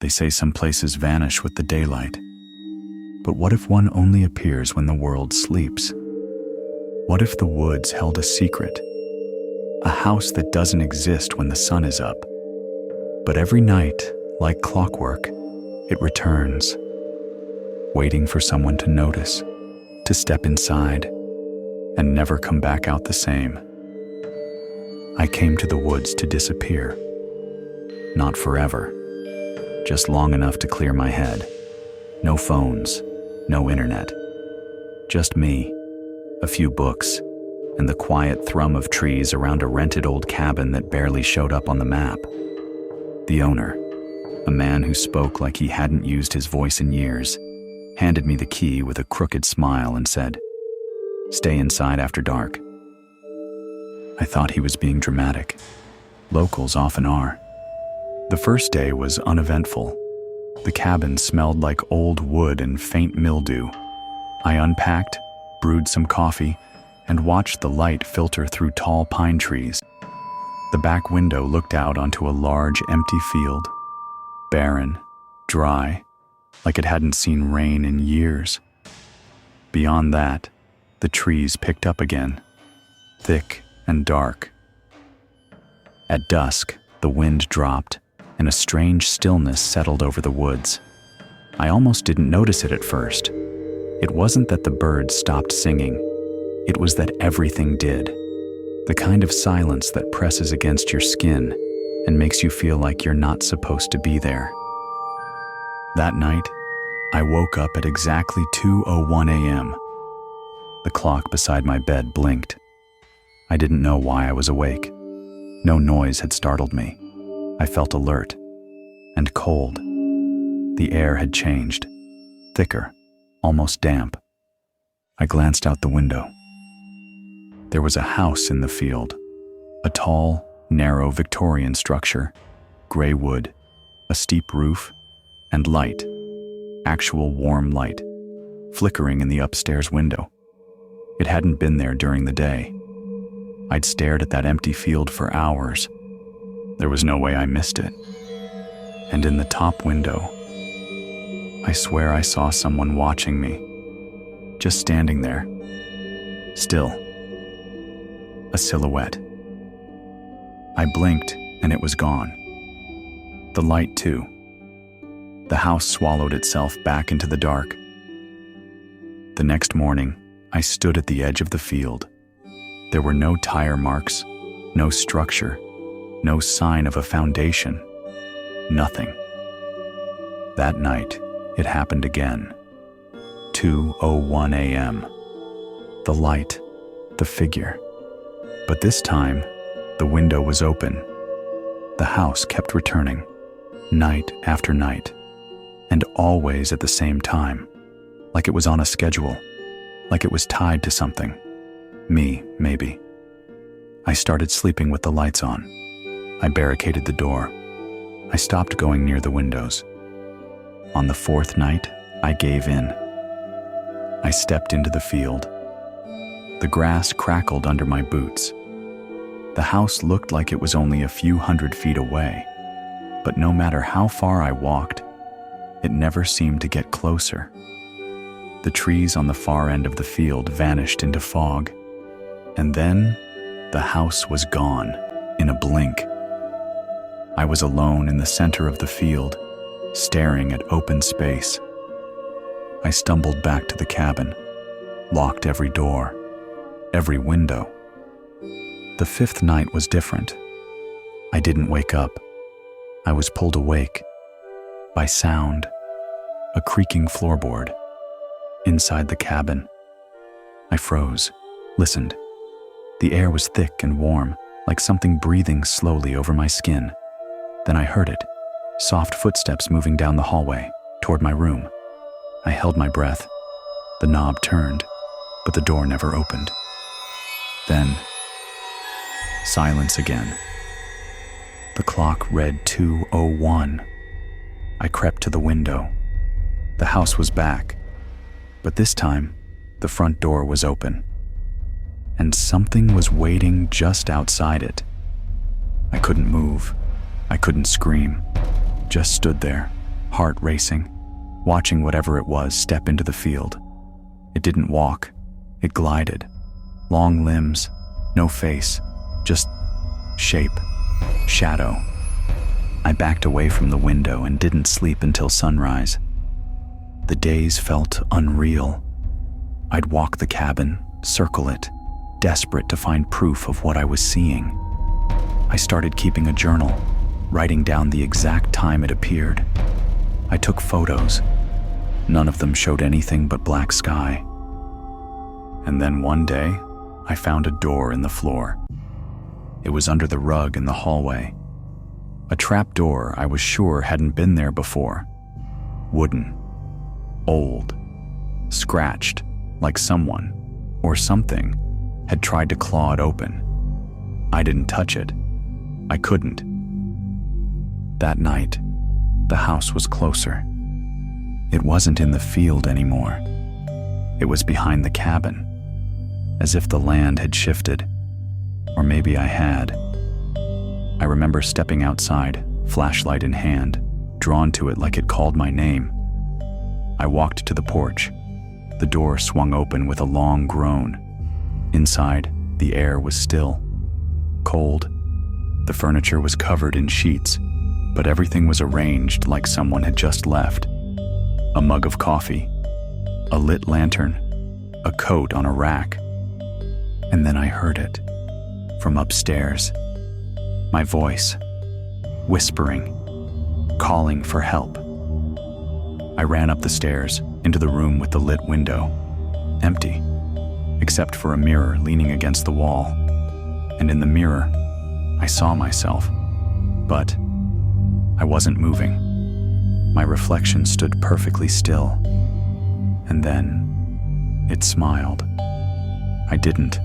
They say some places vanish with the daylight. But what if one only appears when the world sleeps? What if the woods held a secret? A house that doesn't exist when the sun is up. But every night, like clockwork, it returns, waiting for someone to notice, to step inside, and never come back out the same. I came to the woods to disappear. Not forever, just long enough to clear my head. No phones, no internet. Just me, a few books, and the quiet thrum of trees around a rented old cabin that barely showed up on the map. The owner, a man who spoke like he hadn't used his voice in years, handed me the key with a crooked smile and said, "Stay inside after dark." I thought he was being dramatic. Locals often are. The first day was uneventful. The cabin smelled like old wood and faint mildew. I unpacked, brewed some coffee, and watched the light filter through tall pine trees. The back window looked out onto a large, empty field, barren, dry, like it hadn't seen rain in years. Beyond that, the trees picked up again, thick and dark. At dusk, the wind dropped, and a strange stillness settled over the woods. I almost didn't notice it at first. It wasn't that the birds stopped singing. It was that everything did. The kind of silence that presses against your skin and makes you feel like you're not supposed to be there. That night, I woke up at exactly 2:01 a.m. The clock beside my bed blinked. I didn't know why I was awake. No noise had startled me. I felt alert and cold. The air had changed, thicker, almost damp. I glanced out the window. There was a house in the field, a tall, narrow Victorian structure, gray wood, a steep roof, and light, actual warm light, flickering in the upstairs window. It hadn't been there during the day. I'd stared at that empty field for hours. There was no way I missed it. And in the top window, I swear I saw someone watching me, just standing there, still. A silhouette. I blinked and it was gone. The light too. The house swallowed itself back into the dark. The next morning, I stood at the edge of the field. There were no tire marks, no structure, no sign of a foundation. Nothing. That night, it happened again. 2:01 a.m. The light, the figure. But this time, the window was open. The house kept returning, night after night, and always at the same time, like it was on a schedule, like it was tied to something. Me, maybe. I started sleeping with the lights on. I barricaded the door. I stopped going near the windows. On the fourth night, I gave in. I stepped into the field. The grass crackled under my boots. The house looked like it was only a few hundred feet away, but no matter how far I walked, it never seemed to get closer. The trees on the far end of the field vanished into fog, and then the house was gone in a blink. I was alone in the center of the field, staring at open space. I stumbled back to the cabin, locked every door, every window. The fifth night was different. I didn't wake up. I was pulled awake by sound, a creaking floorboard. Inside the cabin, I froze, listened. The air was thick and warm, like something breathing slowly over my skin. Then I heard it, soft footsteps moving down the hallway, toward my room. I held my breath. The knob turned, but the door never opened. Then, silence again. The clock read 2:01. I crept to the window. The house was back, but this time, the front door was open. And something was waiting just outside it. I couldn't move. I couldn't scream. Just stood there, heart racing, watching whatever it was step into the field. It didn't walk, it glided. Long limbs, no face, just shape, shadow. I backed away from the window and didn't sleep until sunrise. The days felt unreal. I'd walk the cabin, circle it, desperate to find proof of what I was seeing. I started keeping a journal, writing down the exact time it appeared. I took photos. None of them showed anything but black sky. And then one day, I found a door in the floor. It was under the rug in the hallway. A trapdoor I was sure hadn't been there before. Wooden, old, scratched, like someone, or something, had tried to claw it open. I didn't touch it. I couldn't. That night, the house was closer. It wasn't in the field anymore. It was behind the cabin, as if the land had shifted. Or maybe I had. I remember stepping outside, flashlight in hand, drawn to it like it called my name. I walked to the porch. The door swung open with a long groan. Inside, the air was still, cold. The furniture was covered in sheets, but everything was arranged like someone had just left. A mug of coffee, a lit lantern, a coat on a rack. And then I heard it, from upstairs. My voice, whispering, calling for help. I ran up the stairs, into the room with the lit window. Empty, except for a mirror leaning against the wall. And in the mirror, I saw myself. But I wasn't moving. My reflection stood perfectly still. And then it smiled. I didn't.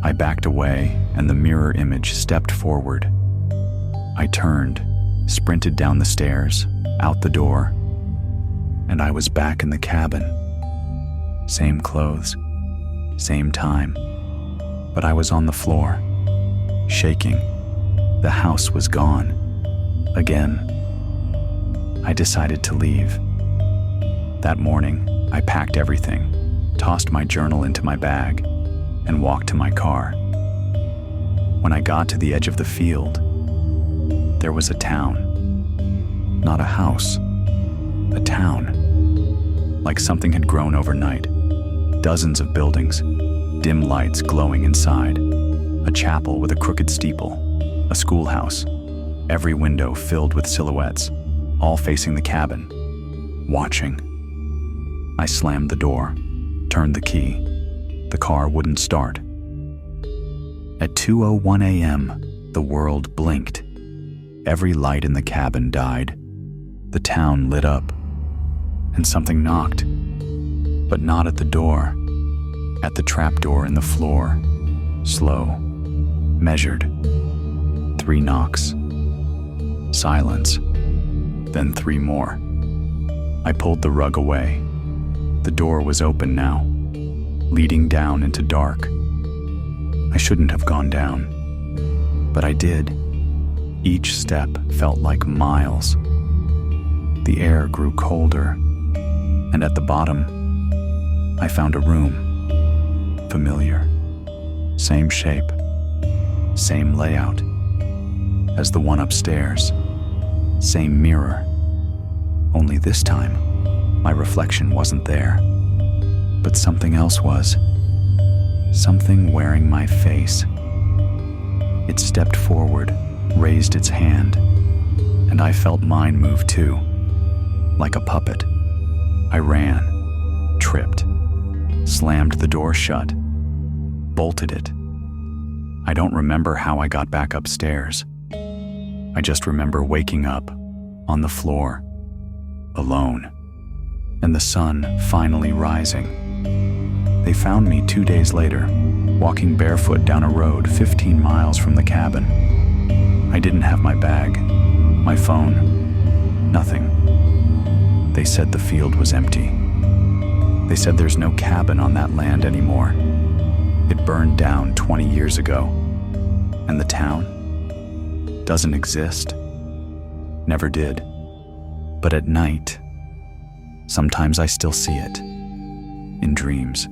I backed away, and the mirror image stepped forward. I turned, sprinted down the stairs, out the door, and I was back in the cabin. Same clothes, same time, but I was on the floor, shaking. The house was gone. Again. I decided to leave. That morning, I packed everything, tossed my journal into my bag, and walked to my car. When I got to the edge of the field, there was a town. Not a house, a town. Like something had grown overnight. Dozens of buildings, dim lights glowing inside, a chapel with a crooked steeple, a schoolhouse, every window filled with silhouettes, all facing the cabin, watching. I slammed the door, turned the key. The car wouldn't start. At 2:01 a.m., the world blinked. Every light in the cabin died. The town lit up, and something knocked, but not at the door, at the trapdoor in the floor. Slow, measured. 3 knocks. Silence. Then 3 more. I pulled the rug away. The door was open now, leading down into dark. I shouldn't have gone down, but I did. Each step felt like miles. The air grew colder, and at the bottom, I found a room. Familiar. Same shape, same layout as the one upstairs. Same mirror. Only this time, my reflection wasn't there. But something else was. Something wearing my face. It stepped forward, raised its hand, and I felt mine move too, like a puppet. I ran, tripped, slammed the door shut, bolted it. I don't remember how I got back upstairs. I just remember waking up on the floor, alone, and the sun finally rising. They found me 2 days later, walking barefoot down a road 15 miles from the cabin. I didn't have my bag, my phone, nothing. They said the field was empty. They said there's no cabin on that land anymore. It burned down 20 years ago. And the town doesn't exist. Never did. But at night, sometimes I still see it, in dreams,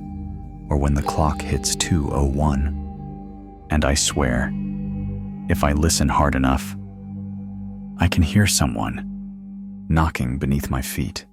or when the clock hits 2:01. And I swear, if I listen hard enough, I can hear someone knocking beneath my feet.